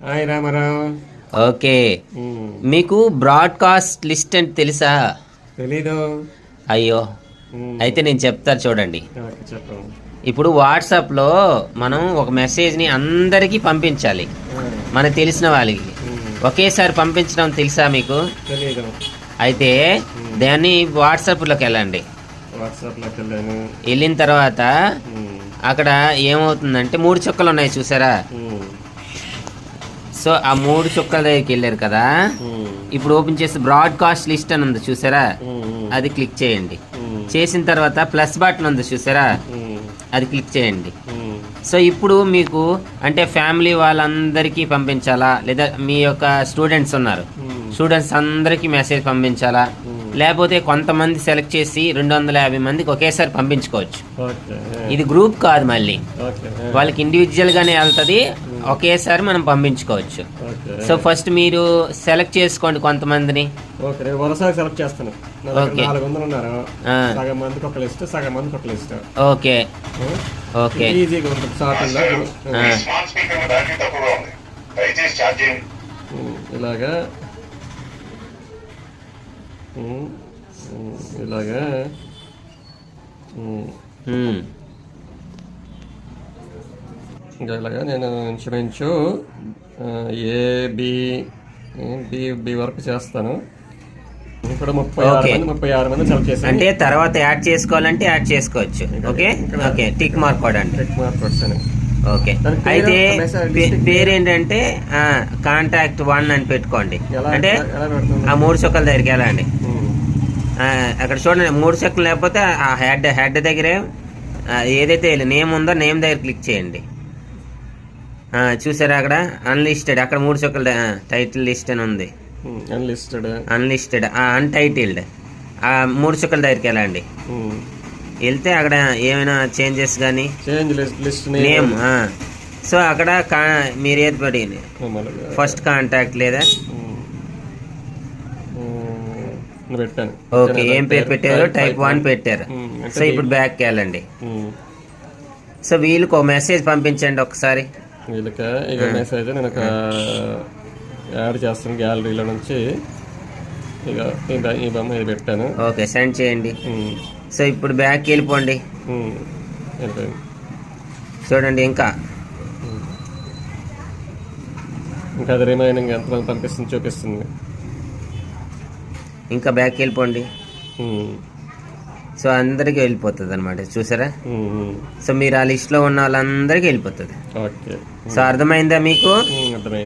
Hi Ramarao. Okay, మీకు broadcast list అంటే తెలుసా? తెలీదు. అయ్యో, అయితే నేను చెప్తాను చూడండి. చెప్పు. ఇప్పుడు వాట్సాప్లో మనం ఒక మెసేజ్ని అందరికీ పంపించాలి, మనకు తెలిసిన వాళ్ళకి. ఒకేసారి పంపించడం తెలుసా మీకు? తెలీదు. అయితే దాన్ని వాట్సాప్లోకి వెళ్ళండి. వెళ్ళిన తర్వాత అక్కడ ఏమవుతుందంటే 3 చుక్కలు ఉన్నాయి చూసారా? సో ఆ 3 చుక్కల దగ్గరికి వెళ్ళారు కదా, ఇప్పుడు ఓపెన్ చేసి బ్రాడ్కాస్ట్ లిస్ట్ అని ఉంది చూసారా? అది క్లిక్ చేయండి. చేసిన తర్వాత ప్లస్ బటన్ ఉంది చూసారా? అది క్లిక్ చేయండి. సో ఇప్పుడు మీకు అంటే ఫ్యామిలీ వాళ్ళందరికీ పంపించాలా, లేదా మీ యొక్క స్టూడెంట్స్ ఉన్నారు, స్టూడెంట్స్ అందరికీ మెసేజ్ పంపించాలా, లేకపోతే కొంతమంది సెలెక్ట్ చేసి 250 మందికి ఒకేసారి పంపించుకోవచ్చు. ఇది గ్రూప్ కాదు, మళ్ళీ వాళ్ళకి ఇండివిజువల్గానే వెళ్తుంది, ఒకేసారి మనం పంపించుకోవచ్చు. సో ఫస్ట్ మీరు సెలెక్ట్ చేసుకోండి కొంతమందిని. ఓకే ఓకే, ఇలాగా ఇలాగా ఇంకా ఇలాగా నేను ఇంచుమించు బి వరకు చేస్తాను. ఇక్కడ 36 మంది సెలెక్ట్ చేశాను. అంటే తర్వాత యాడ్ చేసుకోవాలంటే యాడ్ చేసుకోవచ్చు. ఓకే ఓకే, టిక్ మార్క్ కొడండి. టిక్ మార్క్ కొట్టాను. ఓకే, అయితే పేరు ఏంటంటే కాంటాక్ట్ 1 అని పెట్టుకోండి. అంటే ఆ 3 చుక్కల దగ్గరికి వెళ్ళండి. అక్కడ చూడండి 3 చుక్కలు, లేకపోతే ఆ హెడ్ దగ్గరే ఏదైతే నేమ్ ఉందో నేమ్ దగ్గర క్లిక్ చేయండి. చూసారా అక్కడ అన్లిస్టెడ్, అక్కడ 3 చుక్కల టైటిల్ లిస్ట్ అని ఉంది. అన్లిస్టెడ్ అన్టైటిల్డ్, ఆ 3 చుక్కల దగ్గరికి వెళ్ళండి. వెళ్తే అక్కడ ఏమైనా చేంజెస్ కానీ నేమ్, సో అక్కడ మీరు ఏది పడింది ఫస్ట్ కాంటాక్ట్ లేదా పెట్టాను. ఓకే, ఏం పేరు పెట్టారు? టైప్ 1 పెట్టారు. సో ఇప్పుడు బ్యాక్కి వెళ్ళండి. సో వీళ్ళకి ఒక మెసేజ్ పంపించండి ఒకసారి. వీళ్ళకి ఇక మెసేజ్ నేను ఒక యాడ్ చేస్తాను గ్యాలరీలో నుంచి. ఇక ఈ బొమ్మ ఇది పెట్టాను. ఓకే, సెండ్ చేయండి. సో ఇప్పుడు బ్యాక్కి వెళ్ళిపోండి. చూడండి ఇంకా అది రిమైనింగ్ ఎంతమంది పంపిస్తుంది చూపిస్తుంది. ఇంకా బ్యాక్కి వెళ్ళిపోండి. సో అందరికీ వెళ్ళిపోతుంది అనమాట, చూసారా? సో మీరు ఆ లిస్ట్లో ఉన్న వాళ్ళందరికీ వెళ్ళిపోతుంది. సో అర్థమైందా మీకు?